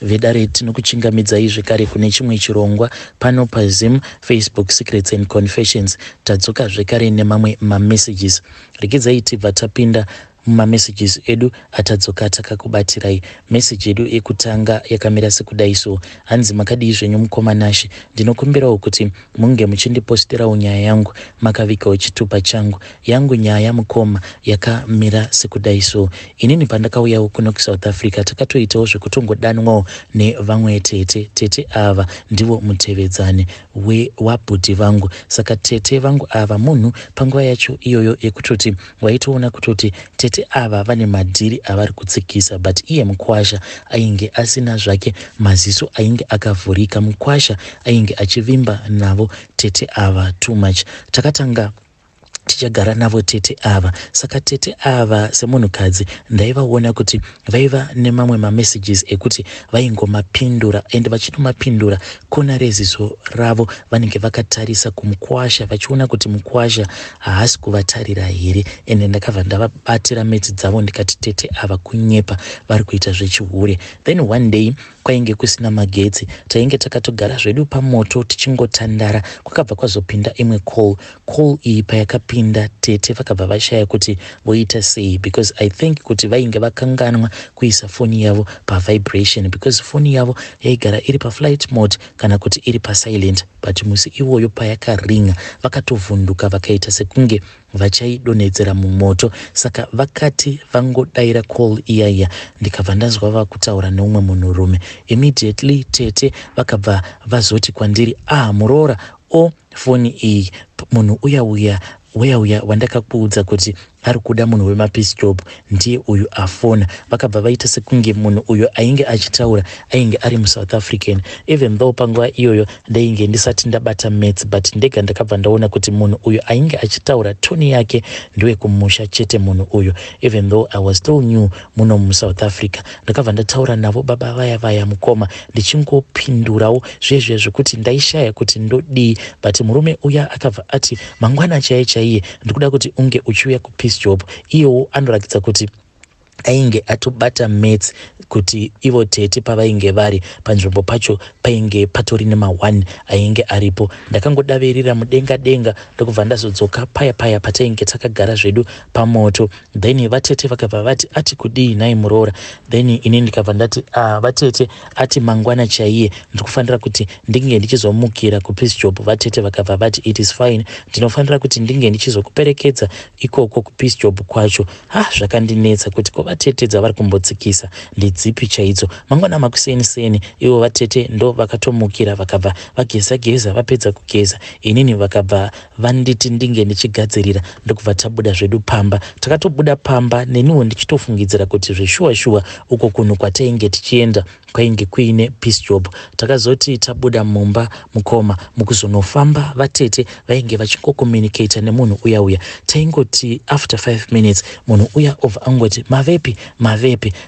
vedare tinokuchingamidzai zvekare kune chimwe chirongwa pano paZim, Facebook Secrets and Confessions. Tadzoka zvekare nemamwe mamessages. Rekezai tibva tapinda mumamessages edu atadzoka takakubatirai. Message edu ekutanga yakamira sekudai so: hanzi makadii zvenyu mukomanashi, ndinokumbirawo kuti munge muchindiposterawo nyaya yangu makavikawo chitupa changu yangu nyaya mukoma yakamira sekudai so. Inini pandakauyawo kuno kuSouth Africa takatoitawo zvekutongodanwawo nevamwe tete ava ndivo mutevedzani wabhudhi vangu. Saka tete vangu ava munhu panguva yacho iyoyo yekutoti waitoona kutoti tete ava vane madhiri avari kutsikisa, but iye Mukwasha ainge asina zvake maziso ainge akavhurika. Mukwasha ainge achivimba navo tete ava too much. Takatanga tichagara navo tete ava. Saka tete ava semunhukadzi ndaivaona kuti vaiva nemamwe mamessages ekuti vaingomapindura, ende vachitomapindura kona reziso ravo vanenge vakatarisa kuMukwasha vachiona kuti Mukwasha haasi kuvatarira here. Ende ndakabva ndavabatira meti dzavo ndikati tete ava kunyepa, vari kuita zvechihure. Then one day kwainge kusina magetsi, tainge takatogara zvedu pamoto tichingotandara. Kwakabva kwazopinda imwe call iyi payakapinda tete vakabva vashaya kuti voita sei, because I think kuti vainge vakanganwa kuisa foni yavo pavibration, because foni yavo yaigara iri paflight mode kana kuti iri pasilent, but musi iwoyo payakaringa vakatovhunduka vakaita sekunge vachaidonhedzera mumoto. Saka vakati vangodaira call iyaya ndikabva ndazwa vakutaura neumwe munhurume. Immediately tete vakabva vazoti kwandiri, muroora foni iyi munhu uya wandakakuudza kuti ari kuda munhu wemapeace job ndiye uyu afona. Vakabva vaita sekunge munhu uyo ainge achitaura ainge ari muSouth African, even though panguva iyoyo ndainge ndisati ndabata mets, but ndega ndakabva ndaona kuti munhu uyo ainge achitaura toni yake ndiwe kumusha chete munhu uyo, even though I was still new muno muSouth Africa. Ndakabva ndataura navo baba vaya mukoma ndichingopindurawo zvezvezvo kuti ndaishaya kuti ndodii, but murume uya akabva ati mangwana chaiye ndikuda kuti unge uchiuya kupeace job. Iyewo anoratidza kuti ainge atobata mets kuti ivo tete pavainge vari panzvimbo pacho painge patori nema1 ainge aripo. Ndakangodavirira mudenga ndokubva ndazodzoka paya patainge takagara zvedu pamoto. Then vatete vakabva vati ati kudii nhai muroora. Then ini ndikabva ndati vatete ati mangwana chaiye ndikufanira kuti ndinge ndichizomukira kupeace job. Vatete vakabva vati it is fine, ndinofanira kuti ndinge ndichizokuperekedza ikoko kupeace job kwacho. Zvakandinetsa kuti vatete dzavari kumbotsikisa ndidzipi chaidzo. Mangwana makuseni ivo vatete ndo vakatomukira vakabva vageza vapedza kugeza. Inini vakabva vanditi ndinge ndichigadzirira ndokubva tabuda zvedu pamba. Takatobuda pamba neniwo ndichitofungidzira kuti zveshuwa uko kunhu kwatainge tichienda kwainge kuine peace job. Takazoti tabuda mumba mukoma mukuzonofamba vatete vainge vachingokomunicata nemunhu uya. Taingoti after 5 minutes munhu uya obva angoti mavepi.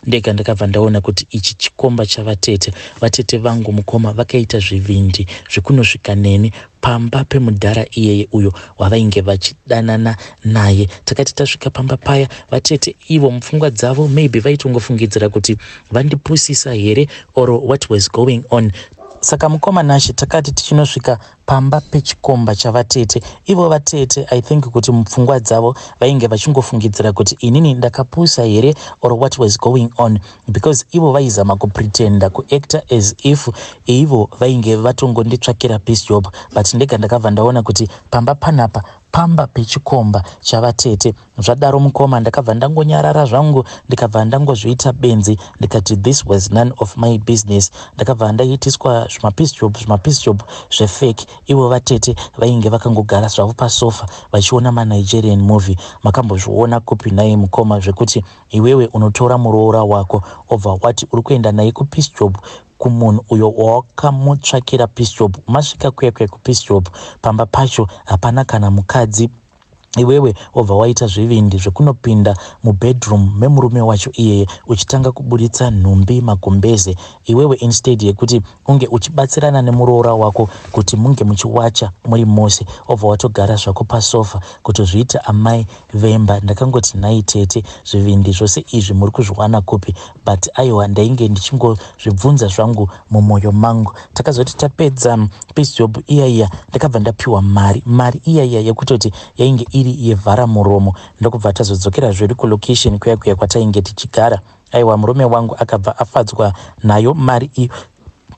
Ndega ndakabva ndaona kuti ichi chikomba chavatete. Vatete vangu mukoma vakaita zvivindi zvekunosvika neni pamba pemudhara iyeye uyo wavainge vachidanana naye. Takati tasvika pamba paya vatete ivo mupfungwa dzavo maybe vaitongofungidzira kuti vandipusisa here or what was going on. Saka mukomanashi takati tichinosvika pamba pechikomba chavatete, ivo vatete I think kuti mupfungwa dzavo vainge vachingofungidzira kuti inini ndakapusa here or what was going on, because ivo vaizama kupretenda kuacta as if ivo vainge vatongonditsvakira peace job. But ndega ndakabva ndaona kuti pamba panapa pamba pechikomba chavatete. Zvadaro mukoma ndakabva ndangonyarara zvangu ndikabva ndangozviita benzi ndikati this was none of my business. Ndakabva ndaitiswa zvimapeace job zvefake. Ivo vatete vainge vakangogara zvavo pasofa vachiona maNigerian movie. Makambozviona kupi naye mukoma zvekuti iwewe unotora muroora wako obva wati uri kuenda naye kupeace job kumunhu uyo wakamutsvakira peace job. Masvika kuya kupeace job pamba pacho hapana kana mukadzi iwewe wobva waita zvivindi zvekunopinda mubedroom memurume wacho iyeye uchitanga kuburitsa nhumbi magumbeze, iwewe instead yekuti unge uchibatsirana nemuroora wako kuti munge muchiwacha muri mose, wobva watogara zvako pasofa kutozviita amai vemba. Ndakangoti nhai tete, zvivindi zvose izvi muri kuzviwana kupi? But aiwa, ndainge ndichingozvibvunza zvangu mumwoyo mangu. Takazoti tapedza peace job iyaiya, ndakabva ndapiwa mari iyaiya yekutoti yainge iri yevhara muromo. Ndokubva tazodzokera zvedu kulocation kuya kwatainge tichigara. Aiwa, murume wangu akabva afadzwa nayo mari iyo.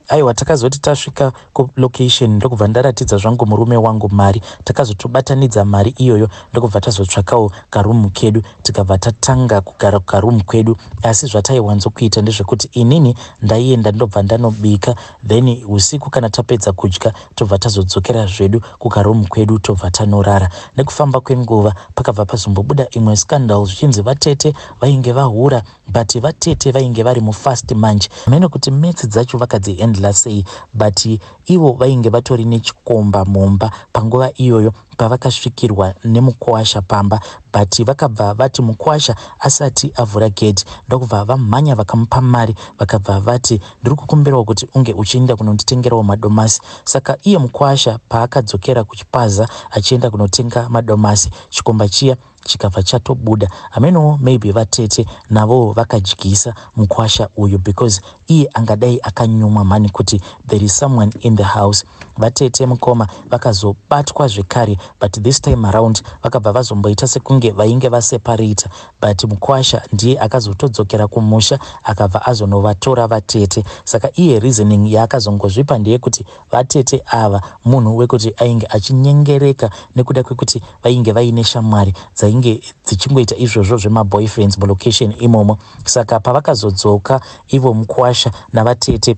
Aiwa, takazoti tasvika kulocation ndokubva ndaratidza zvangu murume wangu mari. Takazotobatanidza mari iyoyo ndokubva tazotsvakawo karumu kedu, tikabva tatanga kugara kukarumu kwedu. Asi zvataiwanzokuita ndezvekuti inini ndaienda ndobva ndanobika, then usiku kana tapedza kudya tobva tazodzokera zvedu kukarumu kwedu tobva tanorara. Nekufamba kwenguva pakabva pazombobuda imwe scandal zvichinzi Vatete vainge vahura, but Vatete vainge vari mufast manje. Mene kuti metsi dzacho vakadziendla sei, but ivo vainge vatori nechikomba mumba panguva iyoyo pavakasvikirwa nemukwasha pamba. But vakabva vati Mukwasha asati avhura gate ndokubva vamhanya vakamupa mari, vakabva vati ndiri kukumbirawo kuti unge uchienda kunonditengerawo madomasi. Saka iye Mukwasha paakadzokera kuchipaza achienda kunotenga madomasi, chikomba chiya chikabva chatobuda. Ameno maybe Vatete navo vakadyisa Mukwasha uyu because iye angadai akanyuma mani kuti there is someone in the house. Vatete mukoma vakazobatwa zvekare, but this time around vakabva vazomboita sekunge vainge vaseparata, but Mukwasha ndiye akazotodzokera kumusha akabva azonovatora Vatete. Saka iye reasoning yaakazongozvipa ndeye kuti Vatete ava munhu wekuti ainge achinyengereka nekuda kwekuti vainge vaine shamwari dzainge dzichingoita izvozvo zvemaboyfriends mulocation imomo. Saka pavakazodzoka ivo Mukwasha naVatete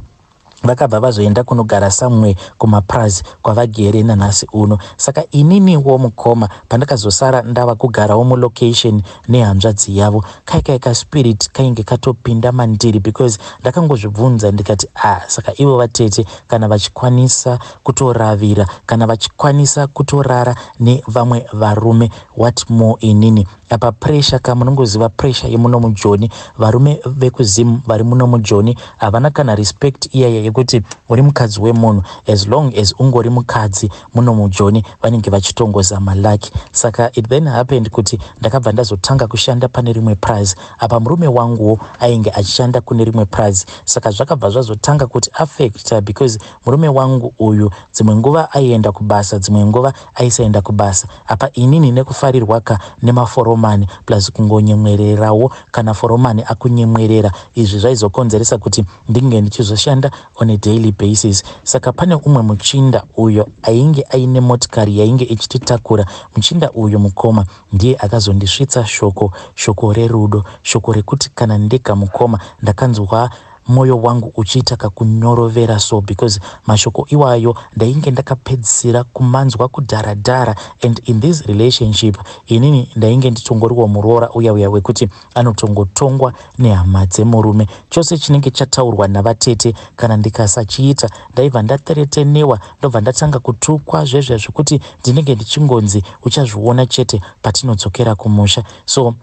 vakabva vazoenda kunogara samwe kumaprazi kwavagere nanhasi uno. Saka ininiwo mukoma pandakazosara ndava kugarawo mulocation nehanzvadzi yavo, kaikaika spirit kainge katopinda mandiri because ndakangozvibvunza ndikati saka ivo Vatete kana vachikwanisa kutoravira, kana vachikwanisa kutorara nevamwe varume, what more inini? Apa pressure kamunongoziva pressure yemuno mujoni, varume vekuzimu vari muno mujoni havana kana respect iyaya yekuti uri mukadzi wemunhu, as long as ungori mukadzi muno mujoni vanenge vachitongoza malaki. Saka it then happened kuti ndakabva ndazotanga kushanda pane rimwe prize, apa murume wanguwo ainge achishanda kune rimwe prize. Saka zvakabva zvazotanga kuti affect because murume wangu uyu dzimwe nguva aienda kubasa, dzimwe nguva aisaenda kubasa. Apa inini nekufarirwa nemaforomani plus kungonyemwererawo kana foromani akunyemwerera, izvi zvaizokonzeresa kuti ndinge ndichizoshanda on a daily basis. Saka pane umwe muchinda uyo ainge aine motikari yainge ichititakura. Muchinda uyo mukoma ndiye akazondisvitsa shoko rerudo, shoko rekuti kana ndega mukoma ndakanzwa moyo wangu uchiita kakunyorovera so because mashoko iwayo ndainge ndakapedzisira kumanzwa kudharadhara, and in this relationship inini ndainge nditongoriwa muroora uya wekuti anotongotongwa nehama dzemurume. Chose chinenge chataurwa naVatete kana ndikasachiita ndaibva ndateretenewa, ndobva ndatanga kutukwa zvezve zvekuti ndinenge ndichingonzi uchazviona chete patinodzokera kumusha. So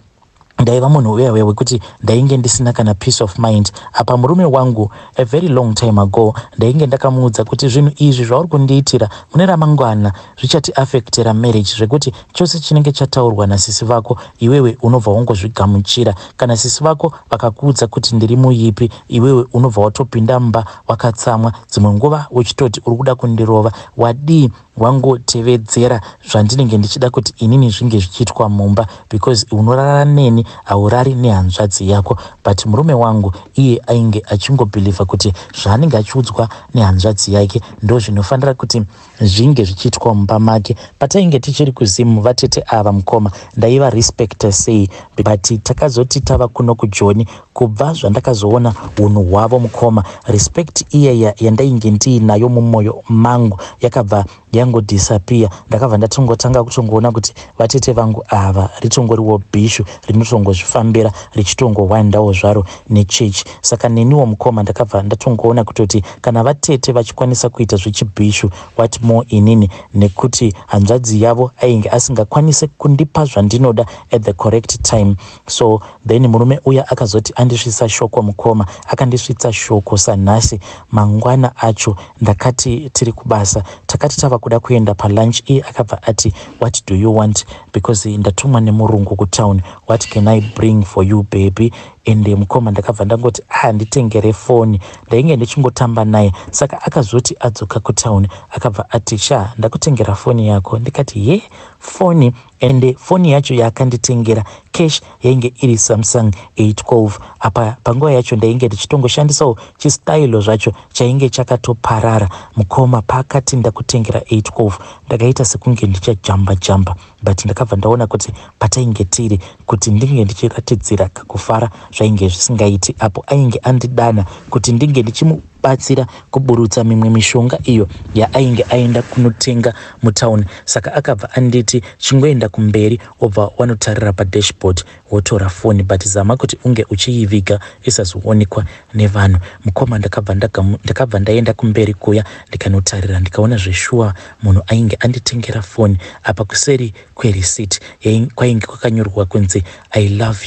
ndaiva munhu uya wekuti ndainge ndisina kana peace of mind. Apa murume wangu a very long time ago ndainge ndakamuudza kuti zvinhu izvi zvauri kundiitira mune ramangwana zvichati affectera marriage, zvekuti chose chinenge chataurwa nasisi vako iwewe unobva wangozvigamuchira. Kana sisi vako vakakuudza kuti ndiri muipi, iwewe unobva watopinda mumba wakatsamwa, dzimwe nguva uchitoti uri kuda kundirova. Wadii wangotevedzera zvandinenge ndichida kuti inini zvinge zvichiitwa mumba because unorara neni haurari nehanzvadzi yako. But murume wangu iye ainge achingobhilivha kuti zvaanenge achiudzwa nehanzvadzi yake ndo zvinofanira kuti zvinge zvichiitwa mumba make. Patainge tichiri kuzimu Vatete ava mukoma ndaiva respecta sei, but takazoti tava kuno kujoni kubva zvandakazoona unhu hwavo mukoma, respect iyaya yandainge ndiinayo mumwoyo mangu yakabva yango disappear. Ndakabva ndatongotanga kutongoona kuti vatete vangu ava ritongoriwo bhishu rinotongozvifambira richitongowandawo zvaro nechechi. Saka neniwo mukoma ndakabva ndatongoona kutoti kana vatete vachikwanisa kuita zvechibhishu what more inini, nekuti hanzvadzi yavo ainge asingakwanise kundipa zvandinoda at the correct time. So then murume uya akazoti andisvitsa shoko mukoma, akandisvitsa shoko sanhasi mangwana acho. Ndakati tiri kubasa, takati tava kuda kuenda palunch, iye akabva ati what do you want, because ndatumwa nemurungu kutown, what can I bring for you baby. Ende mukoma ndakabva ndangoti nditengere foni, ndainge ndichingotamba naye. Saka akazoti adzoka kutown akabva ati ndakutengera foni yako. Ndikati foni, ende foni yacho yakanditengera cash yainge iri Samsung 812. Apa panguva yacho ndainge ndichitongoshandisawo chistylo zvacho chainge chakatoparara. Mukoma pakati ndakutengera 812 ndakaita sekunge ndichajamba, but ndakabva ndaona kuti patainge tiri kuti ndinge ndichiratidzira kakufara zvainge zvisingaiti. Apo ainge andidana kuti ndinge ndichimubatsira kuburutsa mimwe mishonga iyo yainge aenda kunotenga mutown. Saka akabva anditi chingoenda kumberi obva wanotarira padashboard wotora foni, but zama kuti unge uchiiviga isazoonekwa nevanhu. Mukoma ndakabva ndaenda kumberi kuya ndikanotarira, ndikaona zveshuwa munhu ainge anditengera foni. Apa kuseri kwereceipt kwainge kwakanyorwa kunzi I love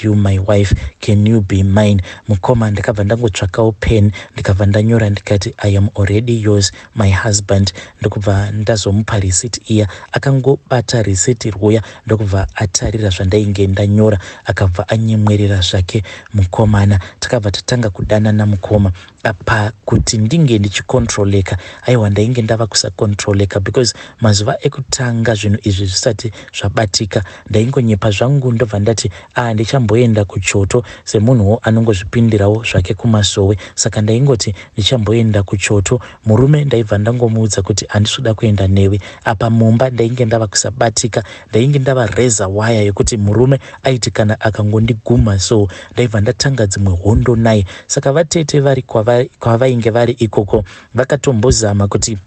you my wife, can you be mine. Mukoma ndakabva ndangotsvakawo pen ndikabva ndanyora ndikati I am already yours my husband. Ndokubva ndazomupa receipt iya, akangobata receipt rwuya ndokubva atarira zvandainge ndanyora akabva anyemwerera zvake. Mukomana takabva tatanga kudanana mukoma. Apa kuti ndinge ndichikontroleka, aiwa ndainge ndava kusakontroleka, because mazuva ekutanga zvinhu izvi zvisati zvabatika ndaingonyepa zvangu ndobva ndati ndichamboenda kuchoto semunhuwo anongozvipindirawo zvake kumasowe. Saka ndaingoti ndichamboenda kuchoto. Murume ndaibva ndangomuudza kuti handisvoda kuenda newe. Apa mumba ndainge ndava kusabatika, ndainge ndava reza waya yekuti murume aiti kana akangondiguma, so ndaibva ndatanga dzimwe hondo naye. Saka vatete vari kwavainge vari ikoko vakatombozama kuti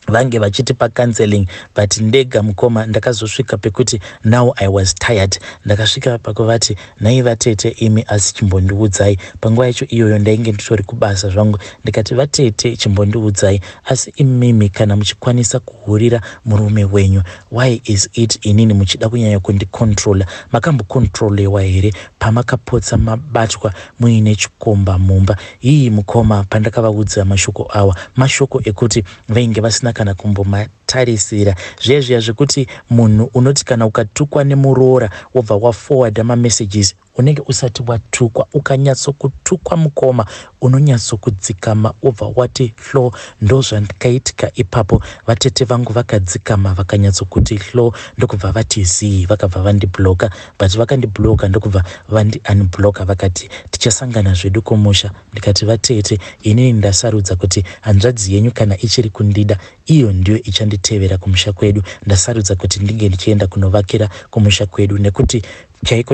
vange vachitipa counseling, but ndega mukoma ndakazosvika pekuti now I was tired. Ndakasvika pakuvati nhai vatete imi asi chimbondiudzai. Panguva yacho iyoyo ndainge nditori kubasa zvangu. Ndikati vatete chimbondiudzai, asi imimi kana muchikwanisa kuhurira murume wenyu, why is it inini muchida kunyanya kundikontrola? Makambokontrolewa here pamakapotsa mabatwa muine chikomba mumba? Iyi mukoma pandakavaudza mashoko awa, mashoko ekuti vainge vasina kana kumbomatarisira zvezviya zvekuti munhu unoti kana ukatukwa nemuroora wobva waforwarda mamessages unenge usati watukwa, ukanyatsokutukwa mukoma unonyatsokudzikama wobva wati hlo. Ndo zvandikaitika ipapo. Vatete vangu vakadzikama vakanyatsokuti hlo, ndokubva vati zii, vakabva vandibloka. But vakandibloka ndokubva vandi-unbloka, vakati tichasangana zvedu kumusha. Ndikati vatete inini ndasarudza kuti hanzvadzi yenyu kana ichiri kundida iyo ndiyo ichanditevera kumusha kwedu. Ndasarudza kuti ndinge ndichienda kunovakira kumusha kwedu, nekuti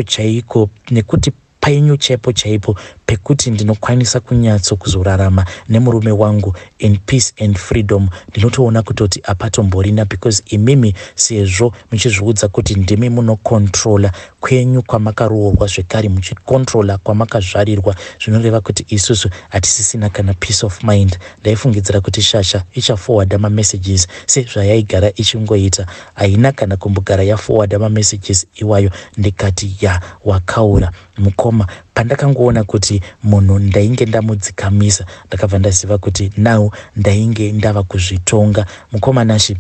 chaiko nekuti painyu chaipo pekuti ndinokwanisa kunyatso kuzorarama nemurume wangu in peace and freedom. Ndinotoona kutoti apatomborina, because imimi sezvo muchizviudza kuti ndimi munokontrola kwenyu kwamakaroorwa, zvekare muchikontrola kwamakazvarirwa, zvinoreva kuti isusu hatisisina kana peace of mind. Ndaifungidzira kuti shasha ichaforwarda mamessages sezvayaigara ichingoita, haina kana kumbogara yaforwarda mamessages iwayo. Ndikati wakaura mukoma. Pandakangoona kuti munhu ndainge ndamudzikamisa, ndakabva ndaziva kuti now ndainge ndava kuzvitonga. Mukoma nashi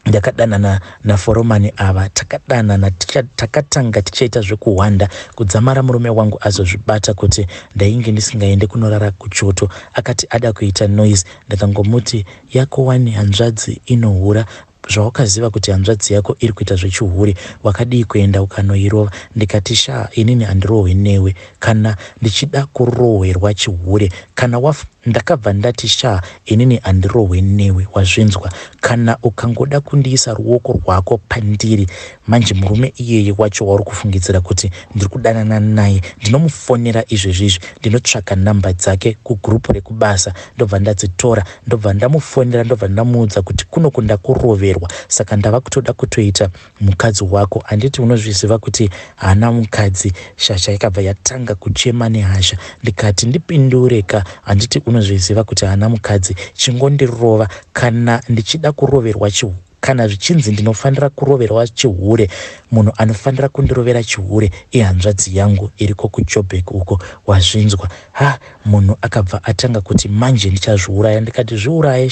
ndakadanana naforomani ava, takadanana takatanga tichaita zvekuhwanda kudzamara murume wangu azozvibata kuti ndainge ndisingaende kunorara kuchoto. Akati ada kuita noise, ndakangomuti yako wani hanzvadzi inohura zvawakaziva kuti hanzvadzi yako iri kuita zvechihure wakadii kuenda ukanoirova? Ndikati inini handirohwe newe kana ndichida kurohwerwa chihure. Kana ndakabva ndati inini handirohwe newe, wazvinzwa? Kana ukangoda kundiisa ruoko rwako pandiri, manje murume iyeye wacho wauri kufungidzira kuti ndiri kudanana naye, ndinomufonera izvezvizvi, ndinotsvaka namba dzake kugrupu rekubasa, ndobva ndadzitora, ndobva ndamufonera, ndobva ndamuudza kuti kuno kundakuroverwa, saka ndava kutoda kutoita mukadzi wako. Handiti unozviziva kuti hana mukadzi? Shasha yakabva yatanga kuchema nehasha. Ndikati ndipindureka, handiti unozviziva kuti hana mukadzi? Chingondirova kana ndichida kuroverwa chihure. Kana zvichinzi ndinofanira kuroverwa chihure, munhu anofanira kundirovera chihure ihanzvadzi yangu iriko kuJoburg uko, wazvinzwa? Munhu akabva atanga kuti manje ndichazviuraya. Ndikati zviuraye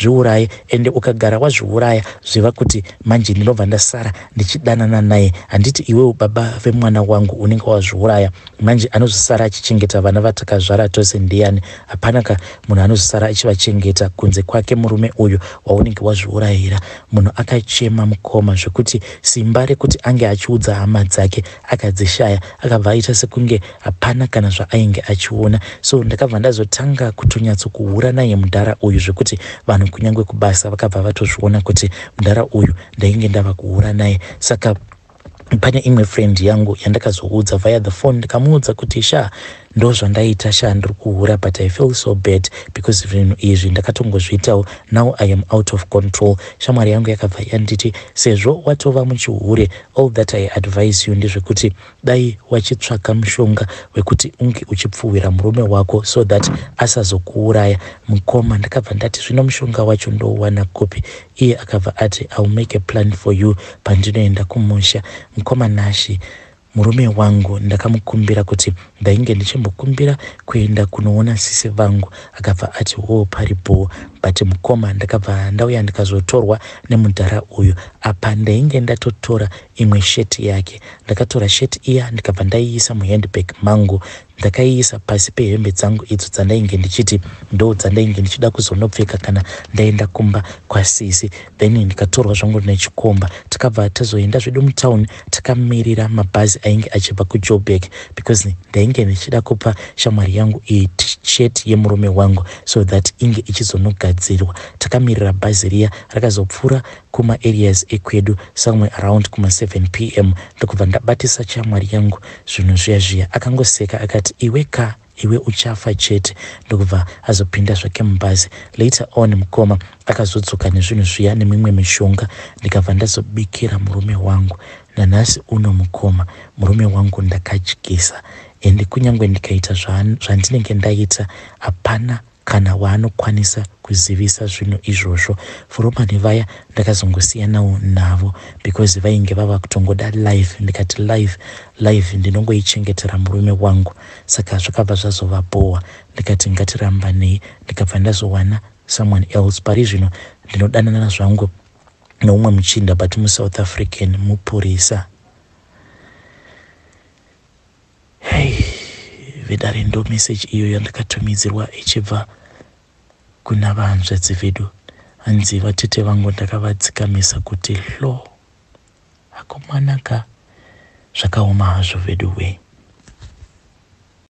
zviuraye, ende ukagara wazviuraya zviva kuti manje ndinobva ndasara ndichidanana naye. Handiti iwewe baba vemwana wangu unenge wazviuraya, manje anozosara achichengeta vana vatakazvara tose ndiani? Hapana munhu anozosara achivachengeta kunze kwake murume uyu waunenge wazviurayira. Munhu akachema mukoma zvekuti simba rekuti ange achiudza hama dzake akadzishaya, akabva aita sekunge hapana kana zvaainge achiona. So ndakabva ndazotanga kutonyatsokuhura naye mudhara uyu zvekuti vanhu kunyange kubasa vakabva vatozviona kuti mudhara uyu ndainge ndava kuhura naye. Saka pane imwe friend yangu yandakazoudza via the phone, ndikamuudza kuti ndo zvandaita ndiri kuhura, but I feel so bad because zvinhu izvi ndakatongozviitawo, now I am out of control. Shamwari yangu yakabva yanditi sezvo watova muchihure, all that I advise you ndezvekuti dai wachitsvaka mushonga wekuti unge uchipfuwira murume wako so that asazokuuraya. Mukoma ndakabva ndati zvino mushonga wacho ndouwana kopi? Iye akabva ati I'll make a plan for you pandinoenda kumusha. Mukoma nashi murume wangu ndakamukumbira kuti ndainge ndichimbokumbira kuenda kunoona sisi vangu, akabva ati paripo. But mukoma ndakabva ndauya ndikazotorwa nemudhara uyu. Apa ndainge ndatotora imwe sheti yake, ndakatora sheti iya ndikabva ndaiisa muhandbag mangu, ndakaiisa pasi pehembe dzangu idzo dzandainge ndichiti ndo dzandainge ndichida kuzonopfeka kana ndaenda kumba kwasisi. Then ndikatorwa zvangu nechikomba, takabva tazoenda zvedu mutown, takamirira mabhazi ainge achibva kuJoburg because ndainge ndichida kupa shamwari yangu iyi sheti yemurume wangu so that inge ichizonogadzirwa. Takamirira bhazi riya rakazopfuura kuma areas ekwedu somewhere around kuma 7 PM. Ndokubva ndabatisa shamwari yangu zvinhu zviya akangoseka akati iwe uchafa chete. Ndokubva azopinda zvake mubhazi. Later on mukoma akazodzoka nezvinhu zviya nemimwe mishonga, ndikabva ndazobikira murume wangu. Nanhasi uno mukoma murume wangu ndakadyisa, ende kunyange ndikaita zvandinenge ndaita hapana kana waanokwanisa kuzivisa zvinhu izvozvo. Furomani vaya ndakazongosiyanawo navo because vainge vava kutongoda life. Ndikati life ndinongoichengetera murume wangu, saka zvakabva zvazovabowa. Ndikati ngatirambanei, ndikabva ndazowana someone else. Pari zvino ndinodanana zvangu noumwe muchinda but muSouth African, mupurisa. Vedare ndo message iyo yandakatumidzirwa ichibva kuna vahanzvadzi vedu. Hanzi vatete vangu ndakavadzikamisa kuti akomanaka zvakaoma hazvo vedu we.